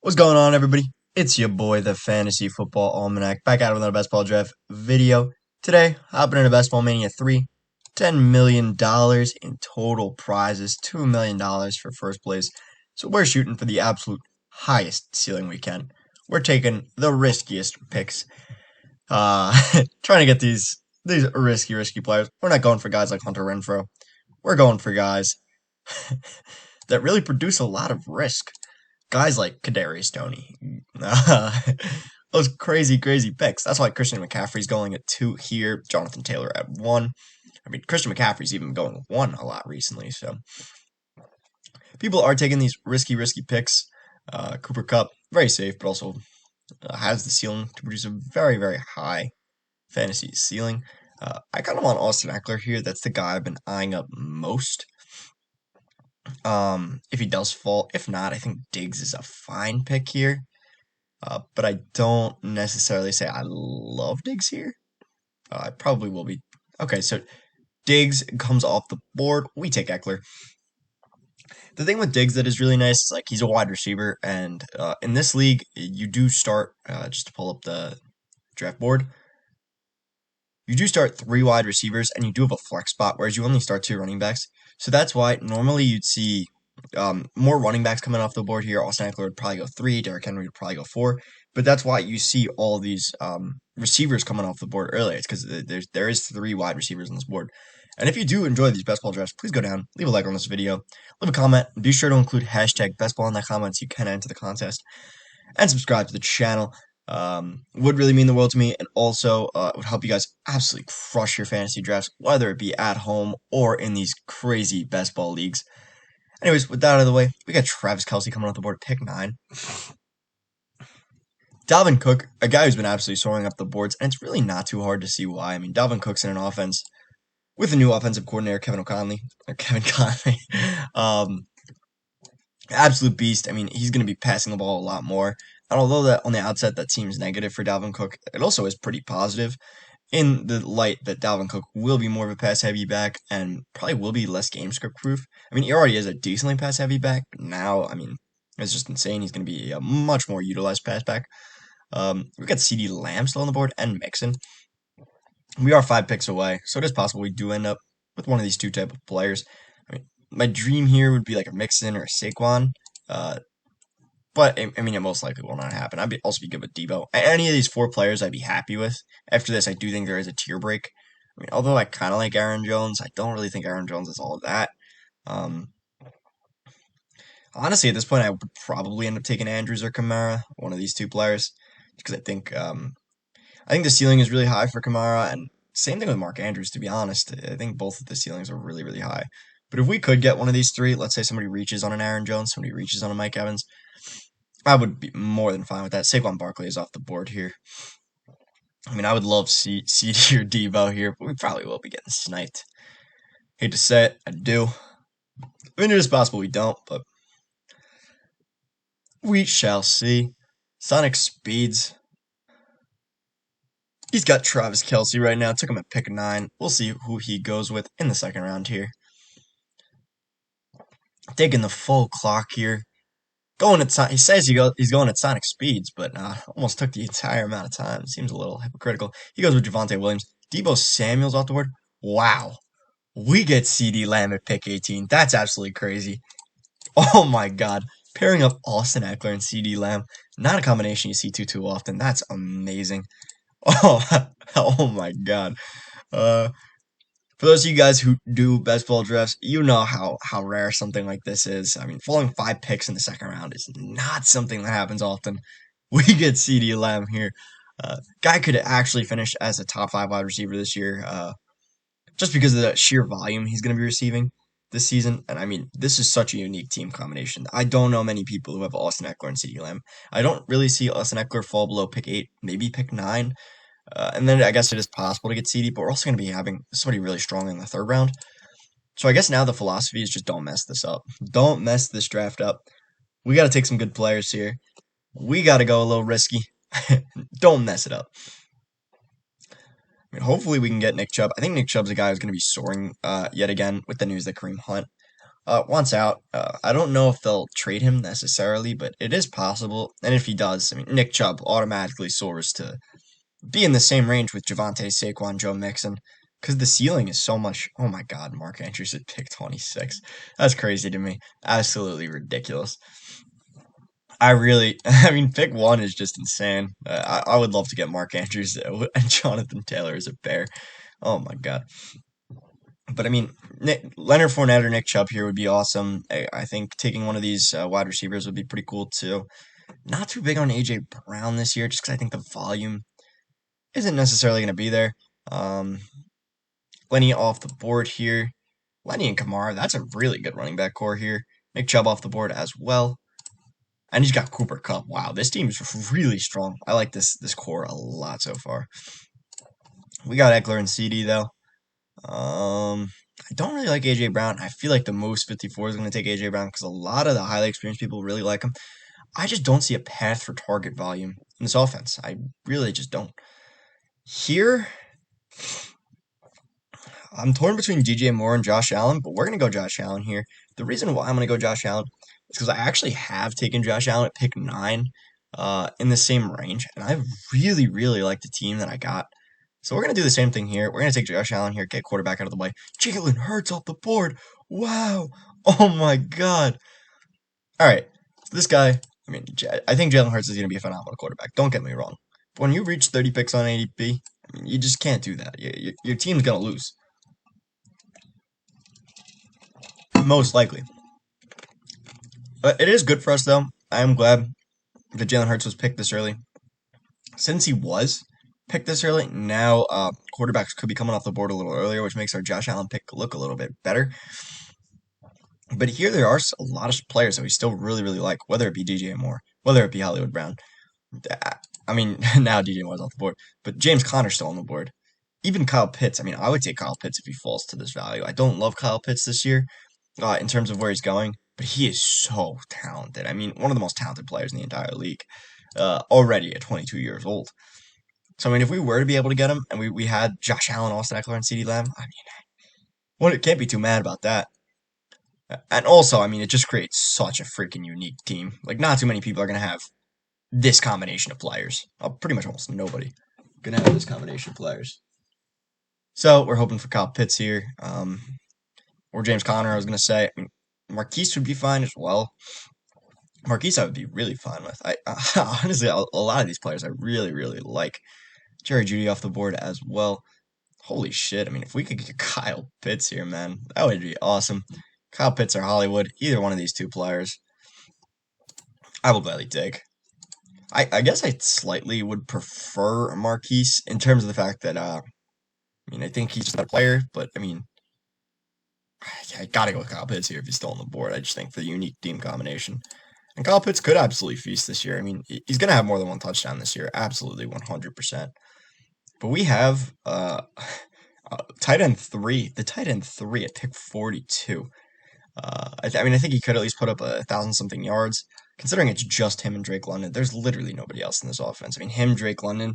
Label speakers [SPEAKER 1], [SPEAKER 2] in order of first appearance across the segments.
[SPEAKER 1] What's going on, everybody? It's your boy, the Fantasy Football Almanac, back out with another best ball draft video. Today, hopping into Best Ball Mania 3, $10 million in total prizes, $2 million for first place. So we're shooting for the absolute highest ceiling we can. We're taking the riskiest picks, trying to get these risky players. We're not going for guys like Hunter Renfrow. We're going for guys that really produce a lot of risk. Guys like Kadarius Toney. Those crazy picks. That's why Christian McCaffrey's going at 2 here, Jonathan Taylor at 1. I mean, Christian McCaffrey's even going 1 a lot recently, so people are taking these risky picks. Cooper Kupp, very safe, but also has the ceiling to produce a very high fantasy ceiling. I kind of want Austin Eckler here. That's the guy I've been eyeing up most. If he does fall, if not, I think Diggs is a fine pick here. But I don't necessarily say I love Diggs here. I probably will be. Okay, so Diggs comes off the board. We take Eckler. The thing with Diggs that is really nice is like he's a wide receiver, and in this league, you do start just to pull up the draft board. You do start 3 wide receivers, and you do have a flex spot, whereas you only start 2 running backs. So that's why normally you'd see more running backs coming off the board here. Austin Eckler would probably go 3, Derrick Henry would probably go 4. But that's why you see all these receivers coming off the board early. It's because there is 3 wide receivers on this board. And if you do enjoy these best ball drafts, please go down, leave a like on this video, leave a comment, and be sure to include hashtag bestball in that comment so you can enter the contest, and subscribe to the channel. Would really mean the world to me, and also it would help you guys absolutely crush your fantasy drafts, whether it be at home or in these crazy best ball leagues. Anyways, with that out of the way, we got Travis Kelce coming off the board at pick 9. Dalvin Cook, a guy who's been absolutely soaring up the boards, and it's really not too hard to see why. I mean, Dalvin Cook's in an offense with a new offensive coordinator, Kevin Conley. Absolute beast. I mean, he's going to be passing the ball a lot more. And although that on the outset that seems negative for Dalvin Cook, it also is pretty positive in the light that Dalvin Cook will be more of a pass-heavy back and probably will be less game script proof. I mean, he already is a decently pass-heavy back. Now, I mean, it's just insane. He's going to be a much more utilized pass back. We've got CD Lamb still on the board and Mixon. We are 5 picks away, so it is possible we do end up with one of these 2 type of players. I mean, my dream here would be like a Mixon or a Saquon. But, I mean, it most likely will not happen. I'd also be good with Debo. Any of these 4 players I'd be happy with. After this, I do think there is a tier break. I mean, although I kind of like Aaron Jones, I don't really think Aaron Jones is all of that. Honestly, at this point, I would probably end up taking Andrews or Kamara, one of these 2 players, because I think the ceiling is really high for Kamara, and same thing with Mark Andrews, to be honest. I think both of the ceilings are really high. But if we could get one of these 3, let's say somebody reaches on an Aaron Jones, somebody reaches on a Mike Evans, I would be more than fine with that. Saquon Barkley is off the board here. I mean, I would love CD or Debo here, but we probably will be getting sniped. Hate to say it, I do. I mean, it is possible we don't, but we shall see. Sonic Speeds. He's got Travis Kelce right now. Took him at pick 9. We'll see who he goes with in the second round here. Taking the full clock here. He says he's going at Sonic Speeds, but almost took the entire amount of time. Seems a little hypocritical. He goes with Javonte Williams. Deebo Samuel's off the board. Wow. We get CD Lamb at pick 18. That's absolutely crazy. Oh my god. Pairing up Austin Eckler and CD Lamb. Not a combination you see too often. That's amazing. Oh, oh my god. For those of you guys who do best ball drafts, you know how rare something like this is. I mean, falling 5 picks in the second round is not something that happens often. We get CD Lamb here. Guy could actually finish as a top 5 wide receiver this year, just because of the sheer volume he's going to be receiving this season. And I mean, this is such a unique team combination. I don't know many people who have Austin Eckler and CD Lamb. I don't really see Austin Eckler fall below pick 8, maybe pick 9. And then I guess it is possible to get CD, but we're also going to be having somebody really strong in the 3rd round. So I guess now the philosophy is just don't mess this up. Don't mess this draft up. We got to take some good players here. We got to go a little risky. Don't mess it up. I mean, hopefully we can get Nick Chubb. I think Nick Chubb's a guy who's going to be soaring yet again with the news that Kareem Hunt wants out. I don't know if they'll trade him necessarily, but it is possible. And if he does, I mean, Nick Chubb automatically soars to be in the same range with Javante, Saquon, Joe Mixon, because the ceiling is so much. Oh my God, Mark Andrews at pick 26. That's crazy to me. Absolutely ridiculous. I really, I mean, pick one is just insane. I would love to get Mark Andrews and Jonathan Taylor as a pair. Oh my God. But I mean, Leonard Fournette or Nick Chubb here would be awesome. I think taking one of these wide receivers would be pretty cool too. Not too big on AJ Brown this year, just because I think the volume isn't necessarily going to be there. Um, Lenny off the board here. Lenny and Kamara, that's a really good running back core here. Nick Chubb off the board as well. And he's got Cooper Kupp. Wow, this team is really strong. I like this core a lot so far. We got Eckler and CD though. I don't really like AJ Brown. I feel like the most 54 is going to take AJ Brown because a lot of the highly experienced people really like him. I just don't see a path for target volume in this offense. I really just don't. Here, I'm torn between DJ Moore and Josh Allen, but we're going to go Josh Allen here. The reason why I'm going to go Josh Allen is because I actually have taken Josh Allen at pick 9 in the same range, and I really, really like the team that I got. So we're going to do the same thing here. We're going to take Josh Allen here, get quarterback out of the way. Jalen Hurts off the board. Wow. Oh my God. All right. So this guy, I mean, I think Jalen Hurts is going to be a phenomenal quarterback. Don't get me wrong. But when you reach 30 picks on ADP, I mean, you just can't do that. Your team's going to lose. Most likely. But it is good for us, though. I am glad that Jalen Hurts was picked this early. Since he was picked this early, now quarterbacks could be coming off the board a little earlier, which makes our Josh Allen pick look a little bit better. But here there are a lot of players that we still really, really like, whether it be DJ Moore, whether it be Hollywood Brown. I mean, now DJ Moore's off the board, but James Conner's still on the board. Even Kyle Pitts. I mean, I would take Kyle Pitts if he falls to this value. I don't love Kyle Pitts this year in terms of where he's going, but he is so talented. I mean, one of the most talented players in the entire league already at 22 years old. So, I mean, if we were to be able to get him and we had Josh Allen, Austin Eckler, and CeeDee Lamb, I mean, well, it can't be too mad about that. And also, I mean, it just creates such a freaking unique team. Like, not too many people are going to have this combination of players. Pretty much almost nobody going to have this combination of players. So, we're hoping for Kyle Pitts here. Or James Conner, I was going to say. I mean, Marquise would be fine as well. Marquise, I would be really fine with. Honestly, a lot of these players I really, really like. Jerry Jeudy off the board as well. Holy shit. I mean, if we could get Kyle Pitts here, man, that would be awesome. Kyle Pitts or Hollywood, either one of these two players, I will gladly take. I guess I slightly would prefer Marquise in terms of the fact that, I mean, I think he's just a player, but, I mean, I gotta go with Kyle Pitts here if he's still on the board. I just think the unique team combination. And Kyle Pitts could absolutely feast this year. I mean, he's going to have more than one touchdown this year. Absolutely, 100%. But we have tight end 3. The tight end 3 at pick 42. I mean, I think he could at least put up 1,000-something yards. Considering it's just him and Drake London, there's literally nobody else in this offense. I mean, him, Drake London,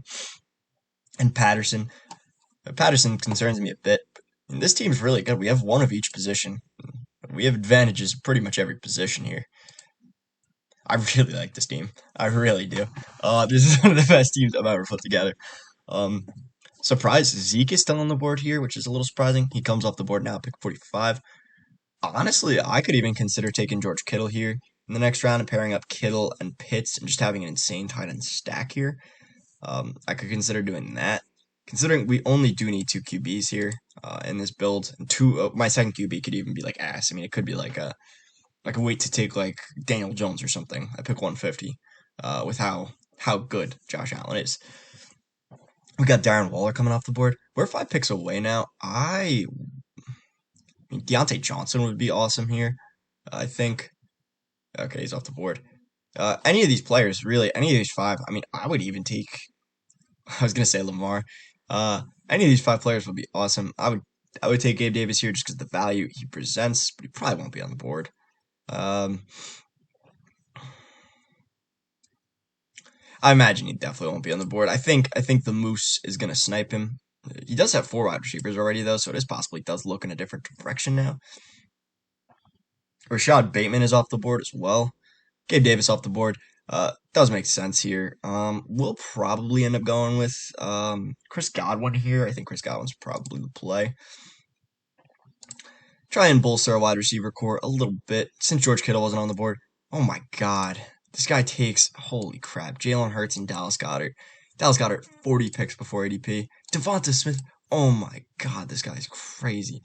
[SPEAKER 1] and Patterson. Patterson concerns me a bit. And this team's really good. We have one of each position. We have advantages in pretty much every position here. I really like this team. I really do. This is one of the best teams I've ever put together. Surprised Zeke is still on the board here, which is a little surprising. He comes off the board now, pick 45. Honestly, I could even consider taking George Kittle here in the next round and pairing up Kittle and Pitts and just having an insane tight end stack here. I could consider doing that. Considering we only do need 2 QBs here in this build, and my second QB could even be like ass. I mean, it could be like a wait to take like Daniel Jones or something. I pick 150 with how good Josh Allen is. We got Darren Waller coming off the board. We're 5 picks away now. I mean, Deontay Johnson would be awesome here. I think. Okay, he's off the board. Any of these players, really, any of these 5. I mean, I would even take. I was gonna say Lamar. Any of these 5 players would be awesome. I would take Gabe Davis here just because the value he presents, but he probably won't be on the board. I imagine he definitely won't be on the board. I think the Moose is gonna snipe him. He does have 4 wide receivers already though, so it is possible he does look in a different direction now. Rashad Bateman is off the board as well. Gabe Davis off the board. Does make sense here. We'll probably end up going with Chris Godwin here. I think Chris Godwin's probably the play. Try and bolster our wide receiver core a little bit since George Kittle wasn't on the board. Oh my God. This guy takes, holy crap, Jalen Hurts and Dallas Goddard. Dallas Goddard, 40 picks before ADP. Devonta Smith, oh my God, this guy's crazy.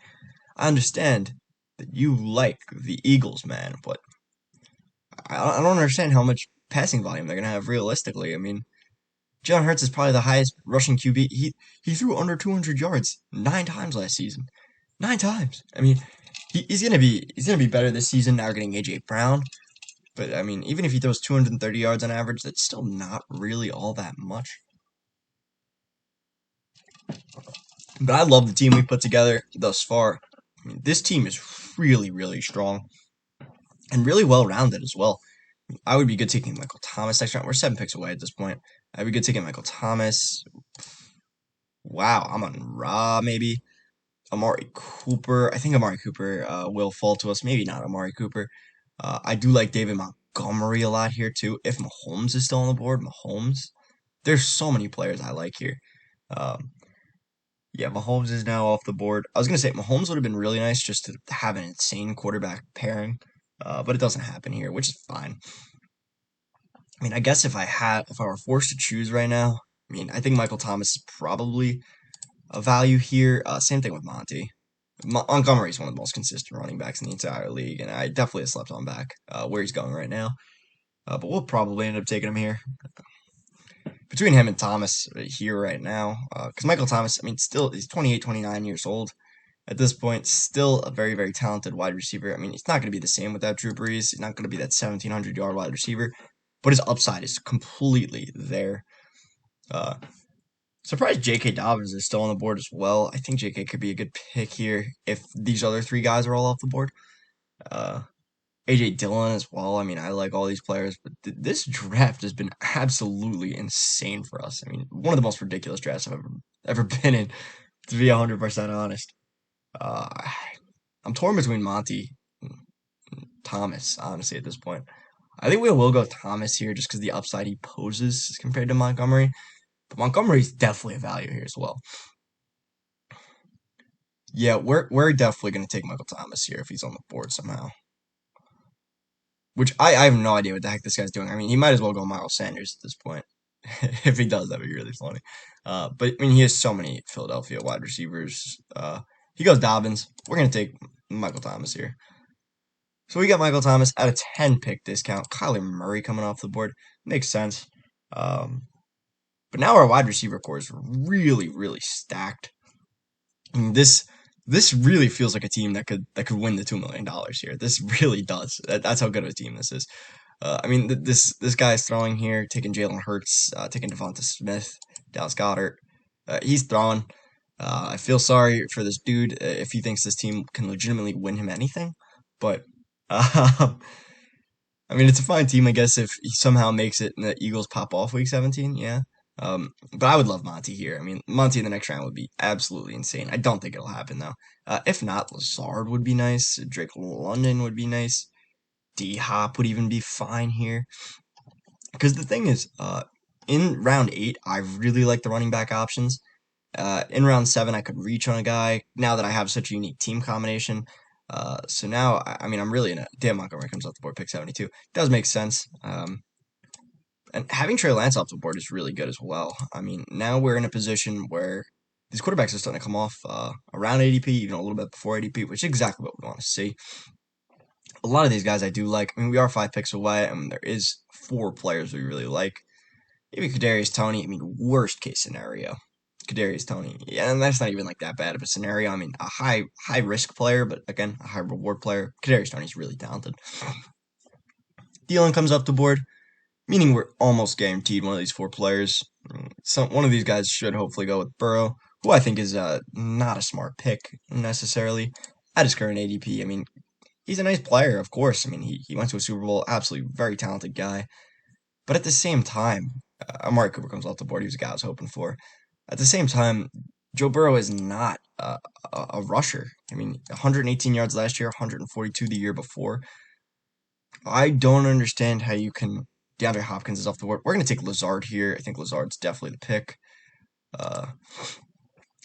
[SPEAKER 1] I understand that you like the Eagles, man, but I don't understand how much passing volume they're going to have realistically. I mean, Jalen Hurts is probably the highest rushing QB. He threw under 200 yards 9 times last season. 9 times. I mean, he's gonna be better this season now getting AJ Brown. But I mean, even if he throws 230 yards on average, that's still not really all that much. But I love the team we put together thus far. I mean, this team is really, really strong and really well rounded as well. I would be good taking Michael Thomas next round. We're 7 picks away at this point. I'd be good taking Michael Thomas. Wow, I'm on Raw maybe. Amari Cooper. I think Amari Cooper will fall to us. Maybe not Amari Cooper. I do like David Montgomery a lot here too. If Mahomes is still on the board, Mahomes. There's so many players I like here. Um, yeah, Mahomes is now off the board. I was gonna say Mahomes would have been really nice just to have an insane quarterback pairing, but it doesn't happen here, which is fine. I mean, I guess if I were forced to choose right now, I mean, I think Michael Thomas is probably a value here. Same thing with Monty. Montgomery is one of the most consistent running backs in the entire league, and I definitely have slept on back where he's going right now. But we'll probably end up taking him here. Between him and Thomas here right now, because Michael Thomas, I mean, still, he's 28, 29 years old. At this point, still a very, very talented wide receiver. I mean, he's not going to be the same without Drew Brees. He's not going to be that 1,700-yard wide receiver, but his upside is completely there. Uh, Surprised J.K. Dobbins is still on the board as well. I think J.K. could be a good pick here if these other 3 guys are all off the board. Uh, A.J. Dillon as well. I mean, I like all these players, but this draft has been absolutely insane for us. I mean, one of the most ridiculous drafts I've ever been in, to be 100% honest. Uh, I'm torn between Monty and Thomas, honestly, at this point. I think we will go Thomas here just because the upside he poses compared to Montgomery. But Montgomery's definitely a value here as well. Yeah, we're definitely going to take Michael Thomas here if he's on the board somehow. Which I have no idea what the heck this guy's doing. I mean, he might as well go Miles Sanders at this point. If he does, that'd be really funny. But I mean, he has so many Philadelphia wide receivers. He goes Dobbins. We're going to take Michael Thomas here. So we got Michael Thomas at a 10-pick discount. Kyler Murray coming off the board. Makes sense. But now our wide receiver core is really, really stacked. I mean, this really feels like a team that could win the $2 million here. This really does. That's how good of a team this is. I mean, this guy's throwing here, taking Jalen Hurts, taking Devonta Smith, Dallas Goddard. He's throwing. I feel sorry for this dude if he thinks this team can legitimately win him anything. But I mean, it's a fine team, I guess, if he somehow makes it and the Eagles pop off week 17. Yeah. But I would love Monty here. I mean, Monty in the next round would be absolutely insane. I don't think it'll happen though. If not, Lazard would be nice. Drake London would be nice. D Hop would even be fine here. Because the thing is, in round 8, I really like the running back options. In round 7, I could reach on a guy now that I have such a unique team combination. So now, I mean, I'm really in a. Damn, Montgomery comes off the board, pick 72. Does make sense. And having Trey Lance off the board is really good as well. I mean, now we're in a position where these quarterbacks are starting to come off around ADP, even a little bit before ADP, which is exactly what we want to see. A lot of these guys I do like. I mean, we are 5 picks away, and there is 4 players we really like. Maybe Kadarius Toney. I mean, worst case scenario, Kadarius Toney. Yeah, and that's not even like that bad of a scenario. I mean, a high risk player, but again, a high reward player. Kadarius Toney's really talented. Thielen comes up the board, meaning we're almost guaranteed one of these 4 players. One of these guys should hopefully go with Burrow, who I think is not a smart pick necessarily at his current ADP. I mean, he's a nice player, of course. I mean, he went to a Super Bowl, absolutely very talented guy. But at the same time, Amari Cooper comes off the board. He was a guy I was hoping for. At the same time, Joe Burrow is not a rusher. I mean, 118 yards last year, 142 the year before. I don't understand how you can. DeAndre Hopkins is off the board. We're going to take Lazard here. I think Lazard's definitely the pick. Uh,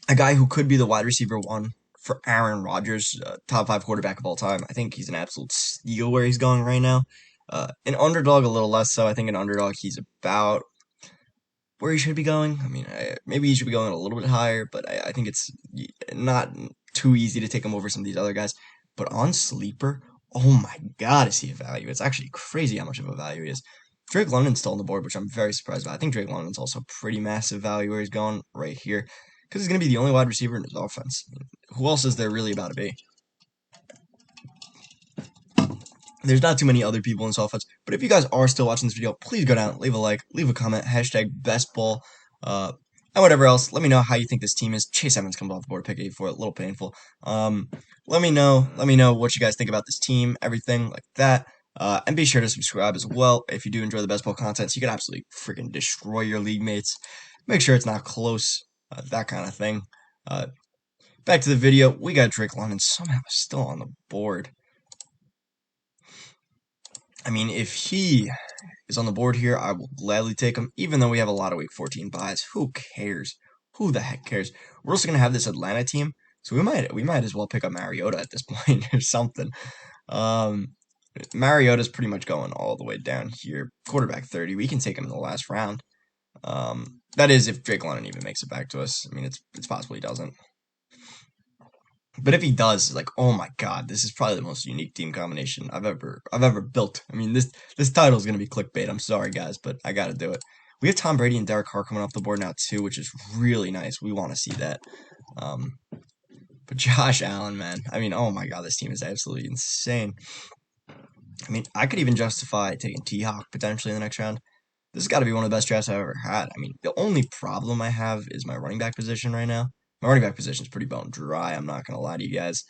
[SPEAKER 1] a guy who could be the wide receiver one for Aaron Rodgers, top five quarterback of all time. I think he's an absolute steal where he's going right now. An underdog, a little less so. I think an underdog, he's about where he should be going. I mean, maybe he should be going a little bit higher, but I think it's not too easy to take him over some of these other guys. But on Sleeper, oh my God, is he a value? It's actually crazy how much of a value he is. Drake London's still on the board, which I'm very surprised by. I think Drake London's also pretty massive value where he's going right here because he's going to be the only wide receiver in his offense. I mean, who else is there really about to be? There's not too many other people in this offense, but if you guys are still watching this video, please go down, leave a like, leave a comment, hashtag bestball, and whatever else. Let me know how you think this team is. Chase Edmonds comes off the board, pick 84, a little painful. Let me know what you guys think about this team, everything like that. And be sure to subscribe as well if you do enjoy the best ball content, so you can absolutely freaking destroy your league mates. Make sure it's not close, that kind of thing. Back to the video, we got Drake London somehow still on the board. I mean, if he is on the board here, I will gladly take him, even though we have a lot of Week 14 buys. Who cares? Who the heck cares? We're also gonna have this Atlanta team, so we might as well pick up Mariota at this point or something. Mariota's pretty much going all the way down here. Quarterback 30. We can take him in the last round. That is if Drake London even makes it back to us. I mean, it's possible he doesn't. But if he does, like, oh my God, this is probably the most unique team combination I've ever built. I mean, this title is gonna be clickbait. I'm sorry, guys, but I gotta do it. We have Tom Brady and Derek Carr coming off the board now too, which is really nice. We want to see that. But Josh Allen, man, I mean, oh my God, this team is absolutely insane. I mean, I could even justify taking T-Hawk potentially in the next round. This has got to be one of the best drafts I've ever had. I mean, the only problem I have is my running back position right now. My running back position is pretty bone dry. I'm not gonna lie to you guys.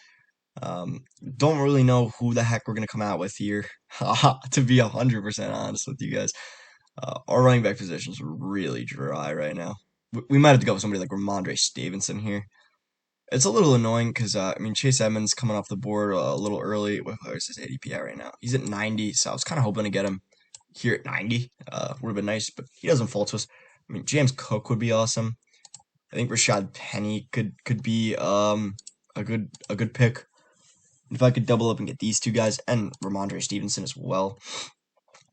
[SPEAKER 1] Don't really know who the heck we're gonna come out with here. To be 100% honest with you guys, our running back position is really dry right now. We might have to go with somebody like Ramondre Stevenson here. It's a little annoying because I mean Chase Edmonds coming off the board a little early. Where's his ADP at right now? He's at 90, so I was kind of hoping to get him here at 90. Would have been nice, but he doesn't fall to us. I mean James Cook would be awesome. I think Rashad Penny could be a good pick. If I could double up and get these two guys and Ramondre Stevenson as well.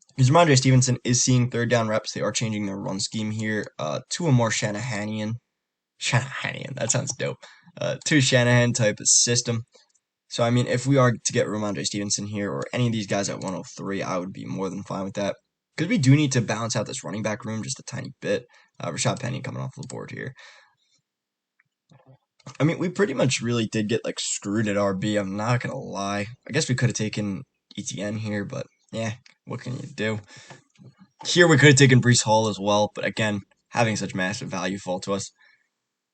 [SPEAKER 1] Because Ramondre Stevenson is seeing third down reps. They are changing their run scheme here to a more Shanahanian, that sounds dope. To Shanahan type of system. So, I mean, if we are to get Ramondre Stevenson here or any of these guys at 103, I would be more than fine with that. Because we do need to balance out this running back room just a tiny bit. Rashad Penny coming off the board here. I mean, we pretty much really did get, like, screwed at RB. I'm not going to lie. I guess we could have taken ETN here, but, yeah, what can you do? Here we could have taken Breece Hall as well, but, again, having such massive value fall to us.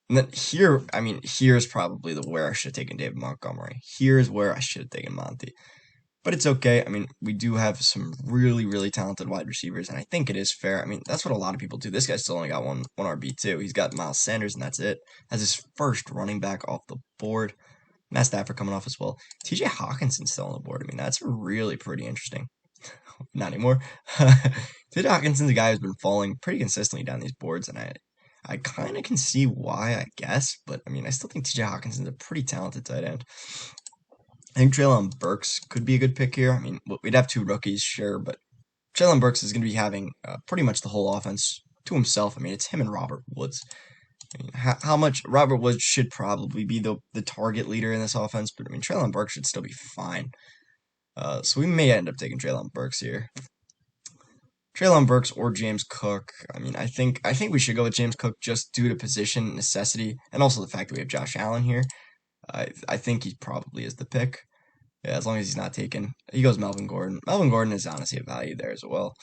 [SPEAKER 1] And then here, I mean, here's probably where I should have taken David Montgomery. Here's where I should have taken Monty. But it's okay. I mean, we do have some really, really talented wide receivers, and I think it is fair. I mean, that's what a lot of people do. This guy still only got one RB too. He's got Miles Sanders, and that's it. Has his first running back off the board. Matt Stafford coming off as well. TJ Hawkinson's still on the board. I mean, that's really pretty interesting. Not anymore. TJ Hawkinson's a guy who's been falling pretty consistently down these boards, and I kind of can see why, I guess. But, I mean, I still think TJ Hawkinson's a pretty talented tight end. I think Treylon Burks could be a good pick here. I mean, we'd have two rookies, sure, but Treylon Burks is going to be having pretty much the whole offense to himself. I mean, it's him and Robert Woods. I mean, how much Robert Woods should probably be the target leader in this offense, but I mean, Treylon Burks should still be fine. So we may end up taking Treylon Burks here. Treylon Burks or James Cook. I mean, I think we should go with James Cook just due to position necessity and also the fact that we have Josh Allen here. I think he probably is the pick. Yeah, as long as he's not taken. He goes Melvin Gordon. Melvin Gordon is honestly a value there as well.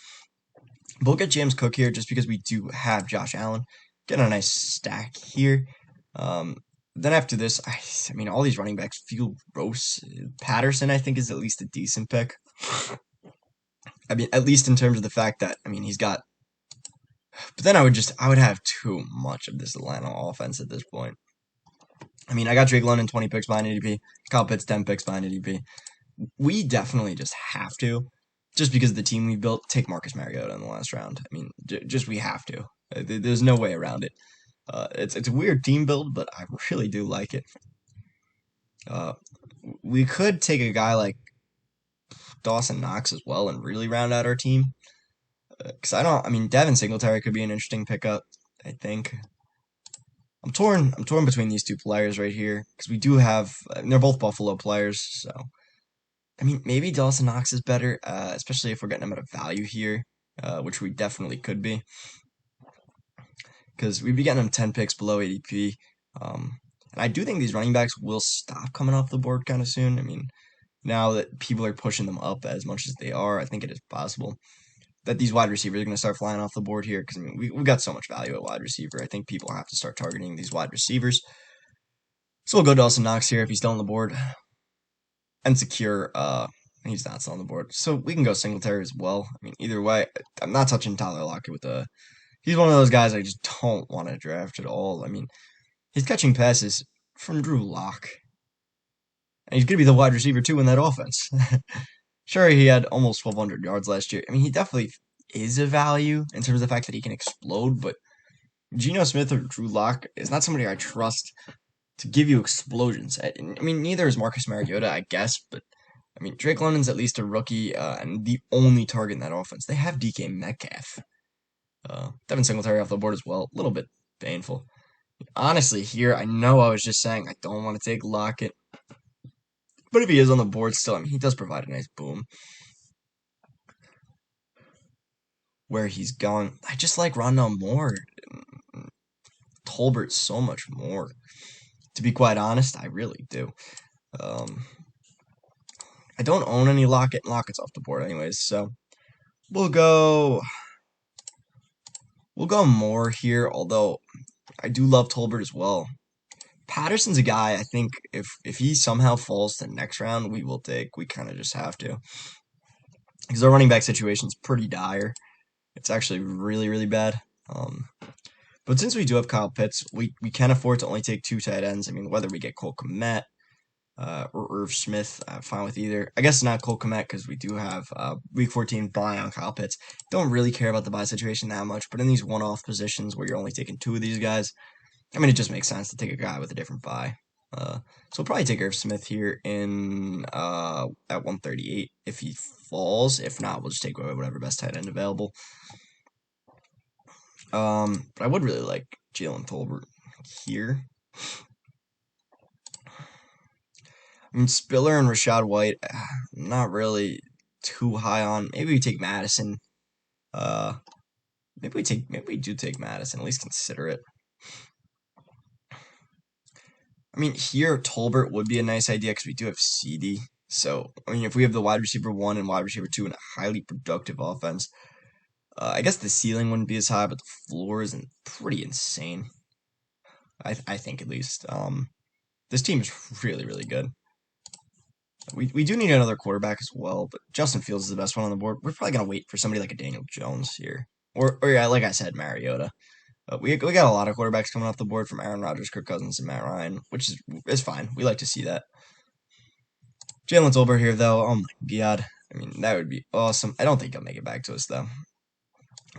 [SPEAKER 1] But we'll get James Cook here just because we do have Josh Allen. Get a nice stack here. Then after this, I mean, all these running backs feel gross. Patterson, I think, is at least a decent pick. I mean, at least in terms of the fact that, I mean, he's got... But then I would have too much of this Atlanta offense at this point. I mean, I got Drake London 20 picks behind ADP, Kyle Pitts 10 picks behind ADP. We definitely just have to, just because of the team we built, take Marcus Mariota in the last round. I mean, just we have to. There's no way around it. It's a weird team build, but I really do like it. Uh, we could take a guy like Dawson Knox as well and really round out our team. Because I mean, Devin Singletary could be an interesting pickup, I think. I'm torn. I'm torn between these two players right here because we do have. They're both Buffalo players, so I mean, maybe Dawson Knox is better, especially if we're getting him at a value here, which we definitely could be because we'd be getting him 10 picks below ADP. And I do think these running backs will stop coming off the board kind of soon. I mean, now that people are pushing them up as much as they are, I think it is possible that these wide receivers are going to start flying off the board here because I mean, we've got so much value at wide receiver. I think people have to start targeting these wide receivers. So we'll go Dawson Knox here if he's still on the board. And secure, he's not still on the board. So we can go Singletary as well. I mean, either way, I'm not touching Tyler Lockett with the. He's one of those guys I just don't want to draft at all. I mean, he's catching passes from Drew Lock. And he's going to be the wide receiver too in that offense. Sure, he had almost 1,200 yards last year. I mean, he definitely is a value in terms of the fact that he can explode, but Geno Smith or Drew Lock is not somebody I trust to give you explosions. I mean, neither is Marcus Mariota, I guess, but I mean, Drake London's at least a rookie and the only target in that offense. They have DK Metcalf. Devin Singletary off the board as well. A little bit painful. Honestly, here, I know I was just saying I don't want to take Lockett. But if he is on the board still, I mean, he does provide a nice boom. Where he's going, I just like Rondell Moore. Tolbert so much more. To be quite honest, I really do. I don't own any Lockett. Lockett's off the board anyways, so we'll go Moore here, although I do love Tolbert as well. Patterson's a guy I think if he somehow falls to the next round, we will take. We kind of just have to. Because our running back situation's pretty dire. It's actually really, really bad. But since we do have Kyle Pitts, we can afford to only take 2 tight ends. I mean, whether we get Cole Kmet or Irv Smith, I'm fine with either. I guess not Cole Kmet because we do have Week 14 bye on Kyle Pitts. Don't really care about the bye situation that much, but in these one-off positions where you're only taking 2 of these guys, I mean, it just makes sense to take a guy with a different bye. So we'll probably take Irv Smith here in at 138 if he falls. If not, we'll just take whatever best tight end available. But I would really like Jalen Tolbert here. I mean, Spiller and Rashad White, not really too high on. Maybe we take Madison. Maybe we do take Madison. At least consider it. I mean, here Tolbert would be a nice idea because we do have CD. So I mean, if we have the wide receiver 1 and wide receiver 2 in a highly productive offense, I guess the ceiling wouldn't be as high, but the floor is pretty insane. I think at least. This team is really, really good. We do need another quarterback as well, but Justin Fields is the best one on the board. We're probably gonna wait for somebody like a Daniel Jones here, or yeah, like I said, Mariota. We got a lot of quarterbacks coming off the board from Aaron Rodgers, Kirk Cousins, and Matt Ryan, which is fine. We like to see that. Jalen Tolbert here, though. Oh my god. I mean, that would be awesome. I don't think he'll make it back to us, though.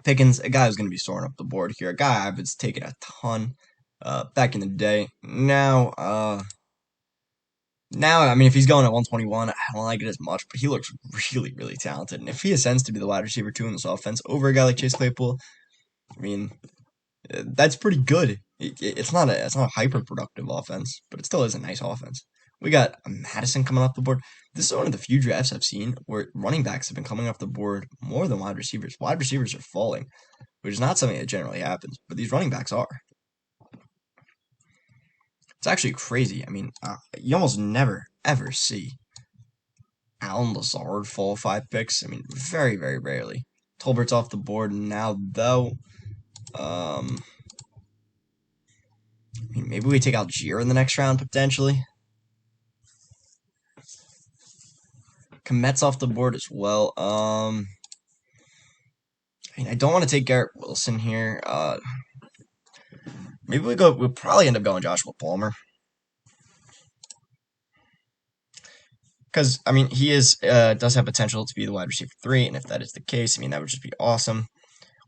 [SPEAKER 1] Pickens, a guy who's going to be soaring up the board here. A guy I've been taking a ton back in the day. Now, I mean, if he's going at 121, I don't like it as much, but he looks really, really talented. And if he ascends to be the wide receiver 2 in this offense over a guy like Chase Claypool, I mean, that's pretty good. It's not a hyper productive offense, but it still is a nice offense. We got Madison coming off the board. This is one of the few drafts I've seen where running backs have been coming off the board more than wide receivers. Wide receivers are falling, which is not something that generally happens, but these running backs are. It's actually crazy. I mean, you almost never, ever see Allen Lazard fall 5 picks. I mean, very, very rarely. Tolbert's off the board now, though. I mean, maybe we take Algier in the next round, potentially. Komet's off the board as well. I mean, I don't want to take Garrett Wilson here. Maybe we'll probably end up going Joshua Palmer. Because I mean, he is does have potential to be the wide receiver three, and if that is the case, I mean that would just be awesome.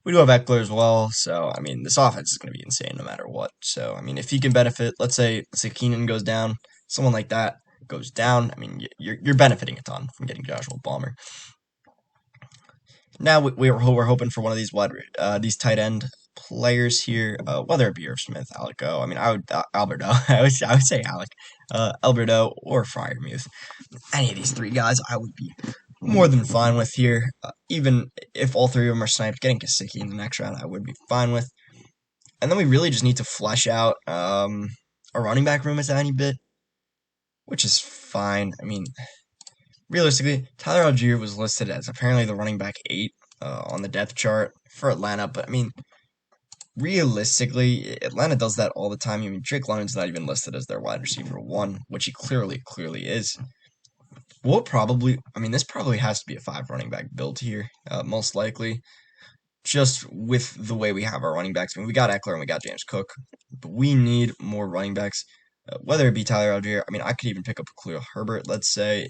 [SPEAKER 1] We do have Eckler as well, so I mean this offense is going to be insane no matter what. So I mean, if he can benefit, let's say Keenan goes down, someone like that goes down. I mean, you're benefiting a ton from getting Joshua Palmer. Now we're hoping for one of these tight end players here, whether it be Irv Smith, Alec O. I mean, I would Alberto. I would say Alec, Alberto or Fryermuth. Any of these three guys, I would be more than fine with here. Even if all three of them are sniped, getting Gesicki in the next round, I would be fine with. And then we really just need to flesh out a running back room a tiny bit, which is fine. I mean, realistically, Tyler Algier was listed as apparently the running back 8 on the depth chart for Atlanta, but I mean, realistically, Atlanta does that all the time. I mean, Drake London's not even listed as their wide receiver 1, which he clearly is. I mean, this probably has to be a 5 running back build here, most likely. Just with the way we have our running backs. I mean, we got Eckler and we got James Cook, but we need more running backs. Whether it be Tyler Algier, I mean, I could even pick up a Khalil Herbert, let's say,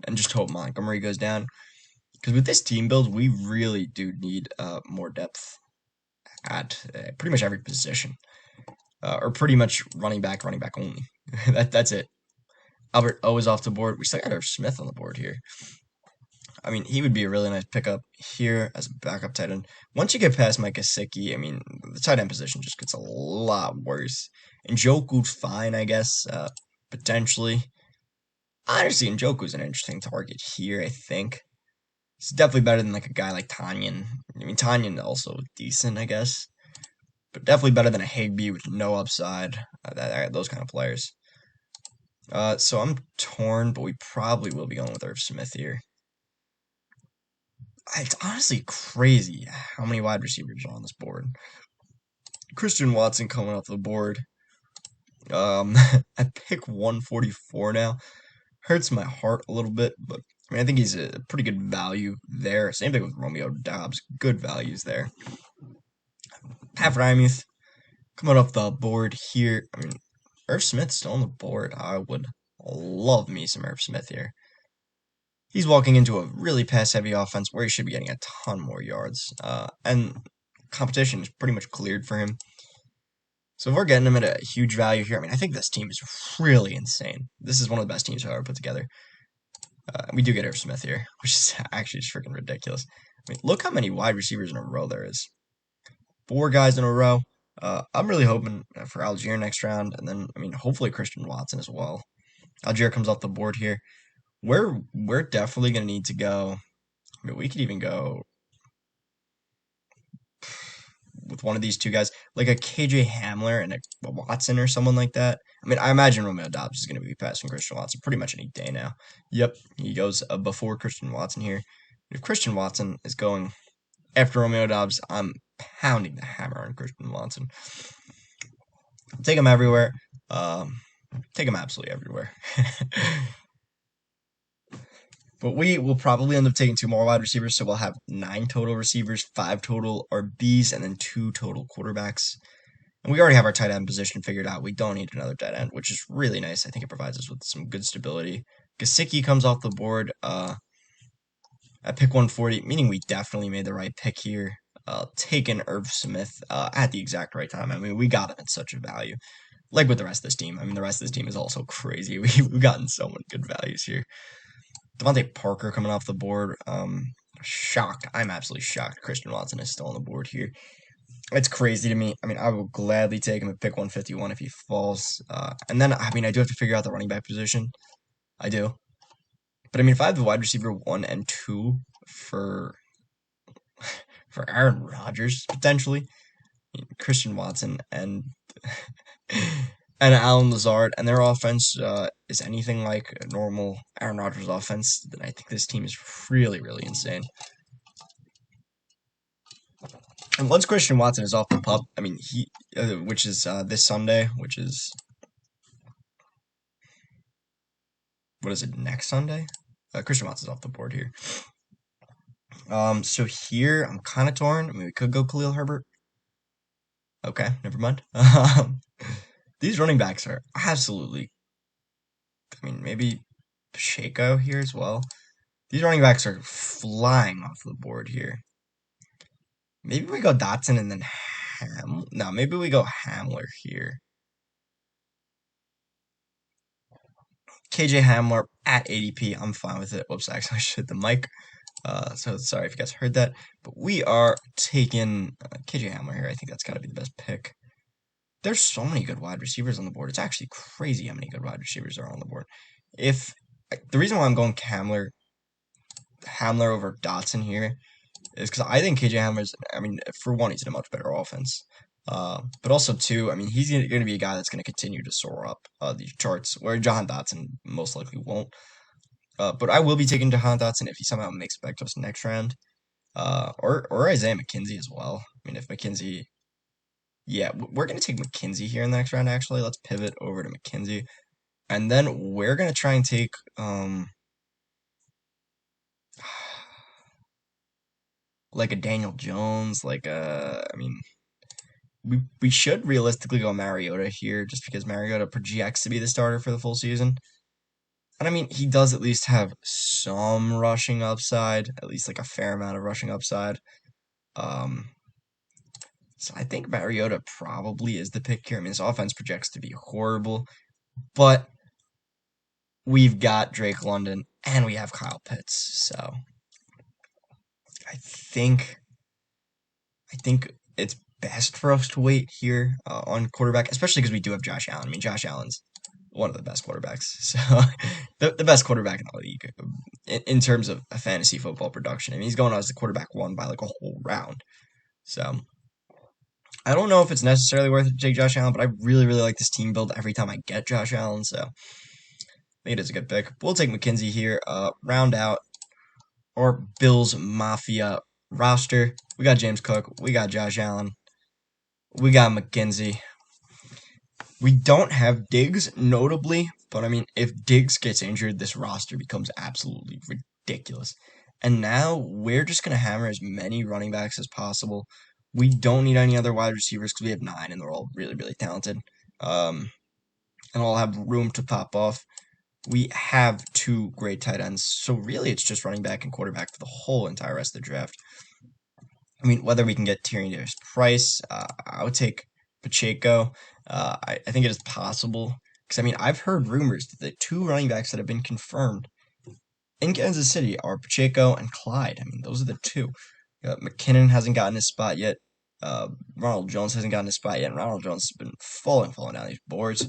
[SPEAKER 1] and just hope Montgomery goes down. Because with this team build, we really do need more depth at pretty much every position, or pretty much running back only. That's it. Albert O is off the board. We still got Irv Smith on the board here. I mean, he would be a really nice pickup here as a backup tight end. Once you get past Mike Gesicki, I mean, the tight end position just gets a lot worse. Njoku's fine, I guess, potentially. Honestly, Njoku's an interesting target here, I think. He's definitely better than like a guy like Tanyan. I mean, Tanyan also decent, I guess. But definitely better than a Higbee with no upside. Those kind of players. So I'm torn, but we probably will be going with Irv Smith here. It's honestly crazy how many wide receivers are on this board. Christian Watson coming off the board. At pick 144 now. Hurts my heart a little bit, but I mean, I think he's a pretty good value there. Same thing with Romeo Doubs. Good values there. Pat Frymuth coming off the board here. I mean, Irv Smith's still on the board. I would love me some Irv Smith here. He's walking into a really pass-heavy offense where he should be getting a ton more yards. And competition is pretty much cleared for him. So if we're getting him at a huge value here, I mean, I think this team is really insane. This is one of the best teams I've ever put together. We do get Irv Smith here, which is actually just freaking ridiculous. I mean, look how many wide receivers in a row there is. 4 guys in a row. I'm really hoping for Algier next round, and then, I mean, hopefully Christian Watson as well. Algier comes off the board here. We're definitely going to need to go. I mean, we could even go with one of these 2 guys, like a KJ Hamler and a Watson or someone like that. I mean, I imagine Romeo Doubs is going to be passing Christian Watson pretty much any day now. Yep, he goes before Christian Watson here. If Christian Watson is going after Romeo Doubs, I'm pounding the hammer on Christian Watson. Take him everywhere. Take him absolutely everywhere. But we will probably end up taking 2 more wide receivers, so we'll have 9 total receivers, 5 total RBs, and then 2 total quarterbacks. And we already have our tight end position figured out. We don't need another tight end, which is really nice. I think it provides us with some good stability. Gesicki comes off the board at pick 140, meaning we definitely made the right pick here. Taking Irv Smith at the exact right time. I mean, we got him at such a value. Like with the rest of this team. I mean, the rest of this team is also crazy. We've gotten so many good values here. Devontae Parker coming off the board. Shocked. I'm absolutely shocked Christian Watson is still on the board here. It's crazy to me. I mean, I will gladly take him at pick 151 if he falls. And then, I mean, I do have to figure out the running back position. I do. But, I mean, if I have the wide receiver 1 and 2 for Aaron Rodgers, potentially, I mean, Christian Watson and and Alan Lazard, and their offense is anything like a normal Aaron Rodgers offense, then I think this team is really, really insane. And once Christian Watson is off the pup, I mean, which is this Sunday, which is, what is it, next Sunday? Christian Watson's off the board here. So here, I'm kind of torn. I mean, we could go Khalil Herbert. Okay, never mind. These running backs are absolutely, I mean, maybe Pacheco here as well. These running backs are flying off the board here. Maybe we go Dotson and then No, maybe we go Hamler here. KJ Hamler at ADP. I'm fine with it. Whoops, actually, I should hit the mic. So sorry if you guys heard that. But we are taking KJ Hamler here. I think that's got to be the best pick. There's so many good wide receivers on the board. It's actually crazy how many good wide receivers are on the board. If the reason why I'm going Hamler over Dotson here is because I think KJ Hamler's, I mean, for one, he's in a much better offense. But also, two, I mean, he's going to be a guy that's going to continue to soar up these charts, where Jahan Dotson most likely won't. But I will be taking Jahan Dotson if he somehow makes it back to us next round. Or Isaiah McKenzie as well. I mean, if McKenzie, yeah, we're going to take McKenzie here in the next round, actually. Let's pivot over to McKenzie. And then we're going to try and take, like a Daniel Jones, I mean, we should realistically go Mariota here just because Mariota projects to be the starter for the full season. And I mean, he does at least have some rushing upside, at least like a fair amount of rushing upside. Um, so I think Mariota probably is the pick here. I mean, his offense projects to be horrible, but we've got Drake London and we have Kyle Pitts. So I think I think it's best for us to wait here on quarterback, especially because we do have Josh Allen. I mean, Josh Allen's one of the best quarterbacks, so the best quarterback in the league in terms of a fantasy football production. I mean, he's going as the quarterback one by like a whole round. So I don't know if it's necessarily worth it to take Josh Allen, but I really, really like this team build every time I get Josh Allen. So I think it is a good pick. We'll take McKenzie here, round out our Bills Mafia roster. We got James Cook, we got Josh Allen, we got McKenzie. We don't have Diggs, notably, but I mean, if Diggs gets injured, this roster becomes absolutely ridiculous. And now we're just going to hammer as many running backs as possible. We don't need any other wide receivers because we have 9 and they're all really, really talented. And all have room to pop off. We have 2 great tight ends. So really, it's just running back and quarterback for the whole entire rest of the draft. I mean, whether we can get Tyrion Davis Price, I would take Pacheco. I think it is possible because I mean I've heard rumors that the 2 running backs that have been confirmed in Kansas City are Pacheco and Clyde. I mean those are the 2. McKinnon hasn't gotten his spot yet. Ronald Jones hasn't gotten his spot yet. And Ronald Jones has been falling down these boards.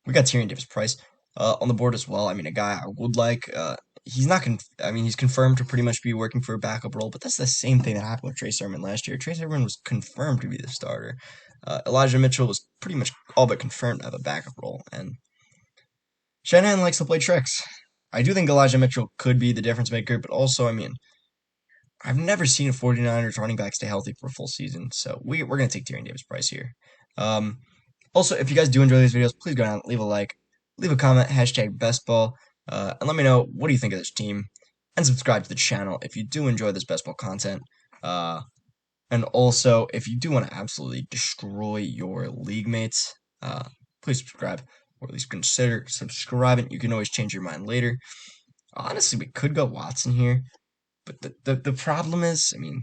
[SPEAKER 1] We got Tyrion Davis Price on the board as well. I mean a guy I would like. He's not. I mean, he's confirmed to pretty much be working for a backup role, but that's the same thing that happened with Trey Sermon last year. Trey Sermon was confirmed to be the starter. Elijah Mitchell was pretty much all but confirmed to have a backup role, and Shanahan likes to play tricks. I do think Elijah Mitchell could be the difference maker, but also, I mean, I've never seen a 49ers running back stay healthy for a full season, so we're going to take Tyrion Davis Price here. Um, Also, if you guys do enjoy these videos, please go down, leave a like, leave a comment, hashtag best ball, and let me know what do you think of this team, and subscribe to the channel if you do enjoy this best ball content. And also, if you do want to absolutely destroy your league mates, please subscribe, or at least consider subscribing. You can always change your mind later. Honestly, we could go Watson here, but the problem is, I mean,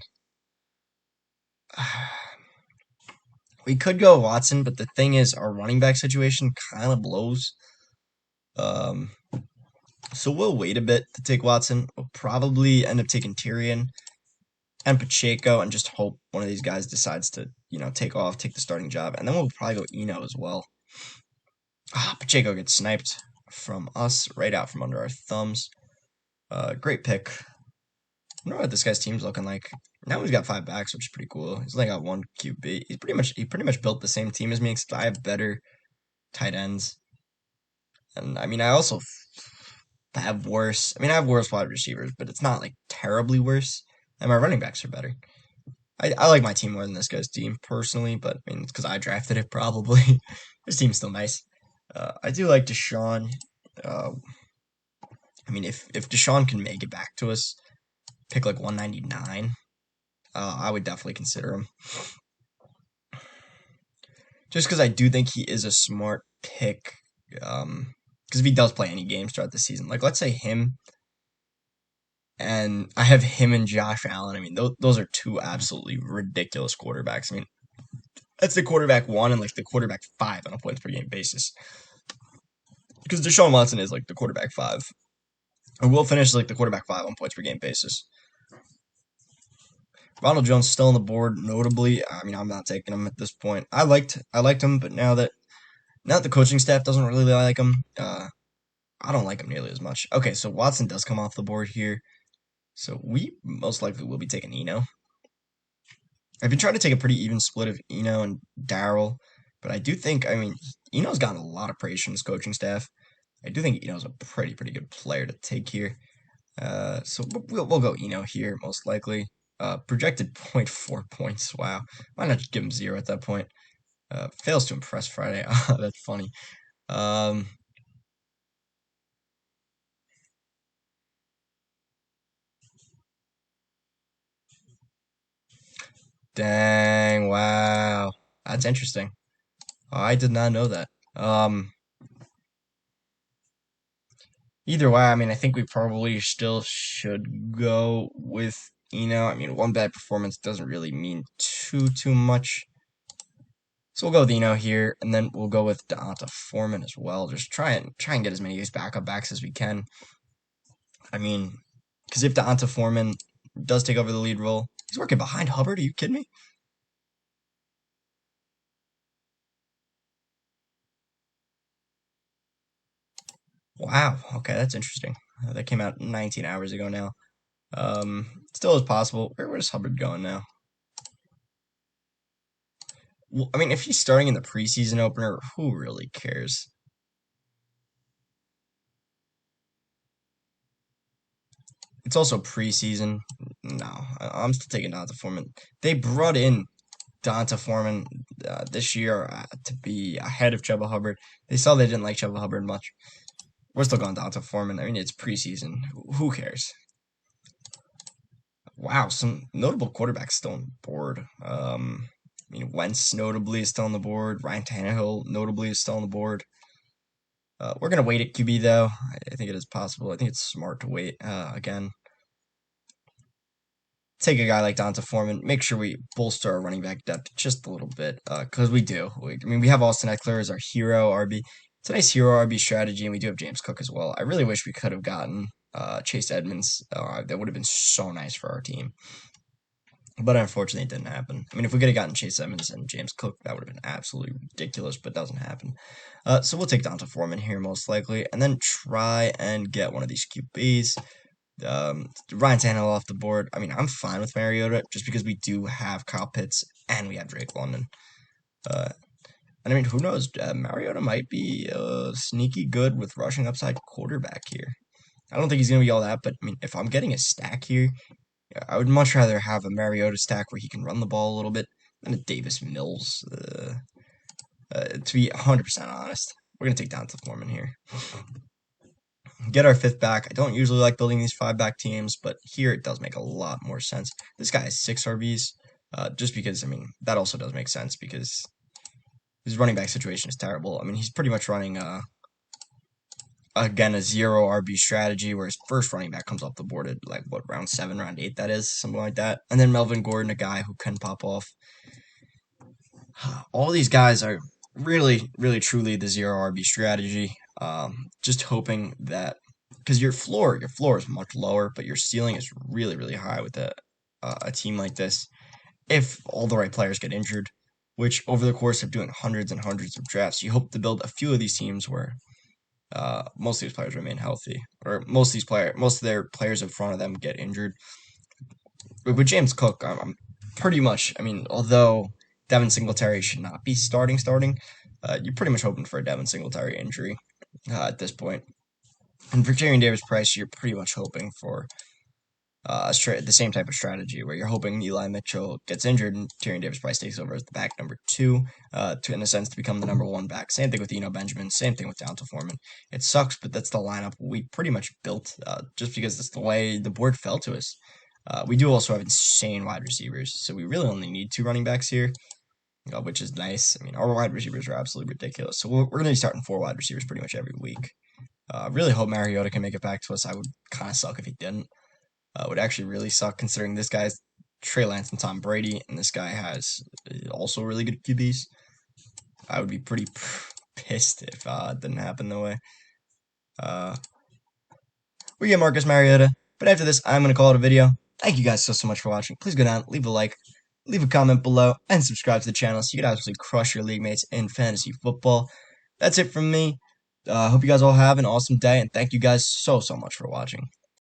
[SPEAKER 1] we could go Watson, but the thing is, our running back situation kind of blows. So we'll wait a bit to take Watson. We'll probably end up taking Tyrion and Pacheco and just hope one of these guys decides to, take off, take the starting job. And then we'll probably go Eno as well. Pacheco gets sniped from us, right out from under our thumbs. Great pick. I wonder what this guy's team's looking like. Now he's got 5 backs, which is pretty cool. He's only got 1 QB. He pretty much built the same team as me, except I have better tight ends. And I mean, I also have worse. I mean, I have worse wide receivers, but it's not like terribly worse. And my running backs are better. I like my team more than this guy's team personally, but I mean, it's because I drafted it probably. His team's still nice. I do like Deshaun. I mean, if Deshaun can make it back to us, pick like 199, I would definitely consider him. Just because I do think he is a smart pick. Because if he does play any games throughout the season, like let's say him and I have him and Josh Allen. I mean, those are two absolutely ridiculous quarterbacks. I mean, that's the quarterback one and like the quarterback five on a points per game basis. Because Deshaun Watson is like the quarterback five, or will finish like the quarterback five on points per game basis. Ronald Jones still on the board, notably. I mean, I'm not taking him at this point. I liked him, but now that the coaching staff doesn't really like him, I don't like him nearly as much. Okay, so Watson does come off the board here, so we most likely will be taking Eno. I've been trying to take a pretty even split of Eno and Darryl, but I do think, I mean, Eno's gotten a lot of praise from his coaching staff. I do think Eno's a pretty good player to take here. So we'll go Eno here most likely. Projected 0.4 points. Wow, why not just give him zero at that point? Fails to impress Friday. That's funny. Um, Dang, wow, that's interesting. I did not know that. Either way, I mean, I think we probably still should go with Eno. I mean, one bad performance doesn't really mean too much. So we'll go with Eno here, and then we'll go with Deonta Foreman as well. Just try and get as many of these backup backs as we can. I mean, because if Deonta Foreman does take over the lead role, he's working behind Hubbard. Are you kidding me? Wow. Okay, that's interesting. That came out 19 hours ago now. Still is possible. Where's Hubbard going now? Well, I mean, if he's starting in the preseason opener, who really cares? It's also preseason. No, I'm still taking Donta Foreman. They brought in Donta Foreman this year to be ahead of Chuba Hubbard. They saw they didn't like Chuba Hubbard much. We're still going Donta Foreman. I mean, it's preseason. Who cares? Wow, some notable quarterbacks still on the board. I mean, Wentz notably is still on the board. Ryan Tannehill notably is still on the board. We're gonna wait at QB though. I think it is possible. I think it's smart to wait. Again, take a guy like Donta Foreman. Make sure we bolster our running back depth just a little bit, because we do. I mean, we have Austin Eckler as our hero RB. It's a nice hero RB strategy, and we do have James Cook as well. I really wish we could have gotten Chase Edmonds. That would have been so nice for our team. But unfortunately, it didn't happen. I mean, if we could have gotten Chase Edmonds and James Cook, that would have been absolutely ridiculous, but doesn't happen. So we'll take Donta Foreman here most likely, and then try and get one of these QBs. Ryan Tannehill off the board. I mean, I'm fine with Mariota just because we do have Kyle Pitts and we have Drake London. Uh, and I mean, who knows? Mariota might be sneaky good with rushing upside quarterback here. I don't think he's going to be all that, but I mean, if I'm getting a stack here, I would much rather have a Mariota stack where he can run the ball a little bit than a Davis Mills. To be 100% honest, we're going to take down to Foreman here. Get our fifth back. I don't usually like building these five back teams, but here it does make a lot more sense. This guy has six RBs, just because, I mean, that also does make sense because his running back situation is terrible. I mean, he's pretty much running again a zero RB strategy where his first running back comes off the board at like what round 7, round 8 that is, something like that. And then Melvin Gordon, a guy who can pop off. All these guys are really truly the zero RB strategy. Just hoping that because your floor is much lower, but your ceiling is really high with a team like this. If all the right players get injured, which over the course of doing hundreds and hundreds of drafts, you hope to build a few of these teams where most of these players remain healthy, or most of their players in front of them get injured. But with James Cook, I'm pretty much. I mean, although Devin Singletary should not be starting, you're pretty much hoping for a Devin Singletary injury at this point. And for Tyrion Davis Price, you're pretty much hoping for the same type of strategy where you're hoping Eli Mitchell gets injured and Tyrion Davis Price takes over as the back number two, in a sense, to become the number one back. Same thing with Eno Benjamin, same thing with Downto Foreman. It sucks, but that's the lineup we pretty much built just because that's the way the board fell to us. We do also have insane wide receivers, so we really only need two running backs here, which is nice. I mean, our wide receivers are absolutely ridiculous. So we're going to be starting four wide receivers pretty much every week. Really hope Mariota can make it back to us. I would kind of suck if he didn't. Would actually really suck considering this guy's Trey Lance and Tom Brady, and this guy has also really good QBs. I would be pretty pissed if it didn't happen that way. We get Marcus Mariota, but after this, I'm going to call it a video. Thank you guys so much for watching. Please go down, leave a like, leave a comment below, and subscribe to the channel so you can absolutely crush your league mates in fantasy football. That's it from me. Hope you guys all have an awesome day, and thank you guys so much for watching.